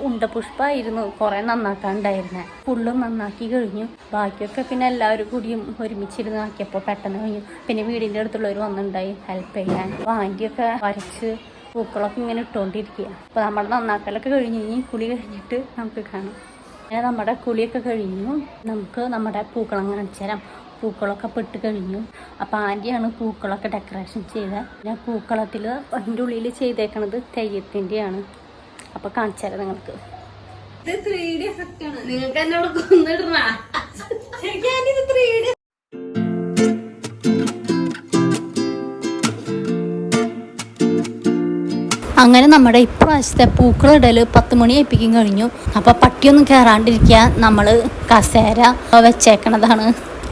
ഉണ്ടപുഷ്പമായിരുന്നു കുറേ നന്നാക്കാനുണ്ടായിരുന്നത്. ഫുള്ളും നന്നാക്കി കഴിഞ്ഞു. ബാക്കിയൊക്കെ പിന്നെ എല്ലാവരും കൂടിയും ഒരുമിച്ചിരുന്ന് ആക്കിയപ്പോൾ പെട്ടെന്ന് കഴിഞ്ഞു. പിന്നെ വീടിൻ്റെ അടുത്തുള്ളവർ വന്നിട്ടുണ്ടായി ഹെൽപ്പ് ചെയ്യാൻ. ആൻറ്റിയൊക്കെ വരച്ച് പൂക്കളൊക്കെ ഇങ്ങനെ ഇട്ടുകൊണ്ടിരിക്കുക. അപ്പോൾ നമ്മുടെ നന്നാക്കലൊക്കെ കഴിഞ്ഞ് ഇനി കുളി കഴിഞ്ഞിട്ട് നമുക്ക് കാണാം. അങ്ങനെ നമ്മുടെ കുളിയൊക്കെ കഴിഞ്ഞു. നമുക്ക് നമ്മുടെ പൂക്കളം കാണിച്ചു തരാം. പൂക്കളൊക്കെ പെട്ട് കഴിഞ്ഞു. അപ്പോൾ ആൻറ്റിയാണ് പൂക്കളൊക്കെ ഡെക്കറേഷൻ ചെയ്തത്. പിന്നെ പൂക്കളത്തിൽ അതിൻ്റെ ഉള്ളിൽ ചെയ്തേക്കണത് തെയ്യത്തിൻ്റെയാണ്. അപ്പോൾ കാണിച്ചു തരാം നിങ്ങൾക്ക്. ഇത് 3D എഫക്റ്റ് ആണ്. നിങ്ങൾക്ക് എന്നോട് കൊന്നിടണ ശരിക്കും 3D. അങ്ങനെ നമ്മുടെ ഇപ്രാവശ്യത്തെ പൂക്കളിടൽ 10 മണിയായിപ്പിക്കും കഴിഞ്ഞു. അപ്പോൾ പട്ടിയൊന്നും കയറാണ്ടിരിക്കുക നമ്മൾ കസേര വെച്ചേക്കണതാണ്.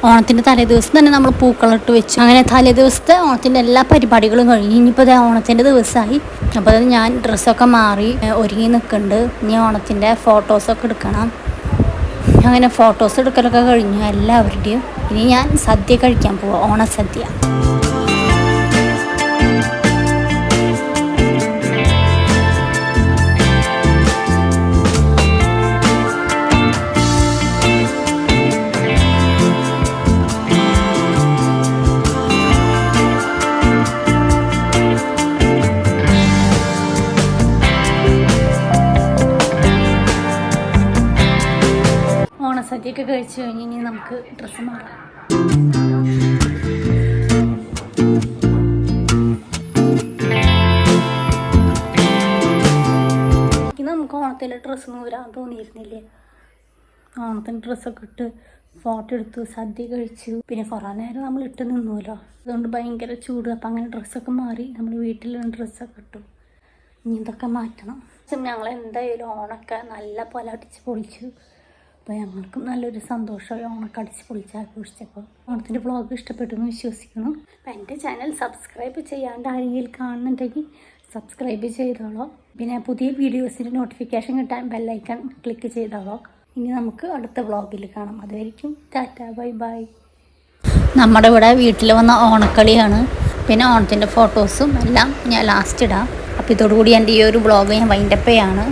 ഓണത്തിൻ്റെ തലേ ദിവസം തന്നെ നമ്മൾ പൂക്കളിട്ട് വെച്ചു. അങ്ങനെ തലേ ദിവസത്തെ ഓണത്തിൻ്റെ എല്ലാ പരിപാടികളും കഴിഞ്ഞു. ഇനിയിപ്പോൾ ഓണത്തിൻ്റെ ദിവസമായി. അപ്പോൾ ഞാൻ ഡ്രസ്സൊക്കെ മാറി ഒരുങ്ങി നിൽക്കുന്നുണ്ട്. ഇനി ഓണത്തിൻ്റെ ഫോട്ടോസൊക്കെ എടുക്കണം. അങ്ങനെ ഫോട്ടോസ് എടുക്കലൊക്കെ കഴിഞ്ഞു എല്ലാവരുടെയും. ഇനി ഞാൻ സദ്യ കഴിക്കാൻ പോവാം, ഓണസദ്യ. സദ്യയൊക്കെ കഴിച്ചു കഴിഞ്ഞ് ഇനി നമുക്ക് ഡ്രസ്സ് മാറാം. നമുക്ക് ഓണത്തിൻ്റെ ഡ്രസ്സ് നൂരാൻ തോന്നിയിരുന്നില്ലേ? ഓണത്തിൻ്റെ ഡ്രസ്സൊക്കെ ഇട്ട് ഫോട്ടോ എടുത്തു, സദ്യ കഴിച്ചു. പിന്നെ കുറേ നേരം നമ്മൾ ഇട്ട് നിന്നുമല്ലോ, അതുകൊണ്ട് ഭയങ്കര ചൂട്. അപ്പം അങ്ങനെ ഡ്രസ്സൊക്കെ മാറി നമ്മൾ വീട്ടിലുള്ള ഡ്രസ്സൊക്കെ ഇട്ടു. ഇനി ഇതൊക്കെ മാറ്റണം. ഞങ്ങൾ എന്തായാലും ഓണമൊക്കെ നല്ല പോലെ അടിച്ച് പൊളിച്ചു. അപ്പോൾ ഞങ്ങൾക്കും നല്ലൊരു സന്തോഷമായി ഓണമൊക്കെ അടിച്ച് പൊളിച്ച് ആഘോഷിച്ചപ്പോൾ. ഓണത്തിൻ്റെ വ്ളോഗ് ഇഷ്ടപ്പെട്ടു എന്ന് വിശ്വസിക്കണം. അപ്പോൾ എൻ്റെ ചാനൽ സബ്സ്ക്രൈബ് ചെയ്യാണ്ട് ആരെങ്കിലും കാണുന്നുണ്ടെങ്കിൽ സബ്സ്ക്രൈബ് ചെയ്തോളൂ. പിന്നെ പുതിയ വീഡിയോസിൻ്റെ നോട്ടിഫിക്കേഷൻ കിട്ടാൻ ബെല്ലൈക്കൺ ക്ലിക്ക് ചെയ്തോളൂ. ഇനി നമുക്ക് അടുത്ത വ്ളോഗിൽ കാണാം. അതുവരെയ്ക്കും ടാറ്റ, ബൈ ബൈ. നമ്മുടെ ഇവിടെ വീട്ടിൽ വന്ന ഓണക്കളിയാണ്. പിന്നെ ഓണത്തിൻ്റെ ഫോട്ടോസും എല്ലാം ഞാൻ ലാസ്റ്റ് ഇടാം. അപ്പോൾ ഇതോടുകൂടി എൻ്റെ ഈ ഒരു വ്ളോഗ് ഞാൻ വൈൻഡപ്പ് ചെയ്യാണ്.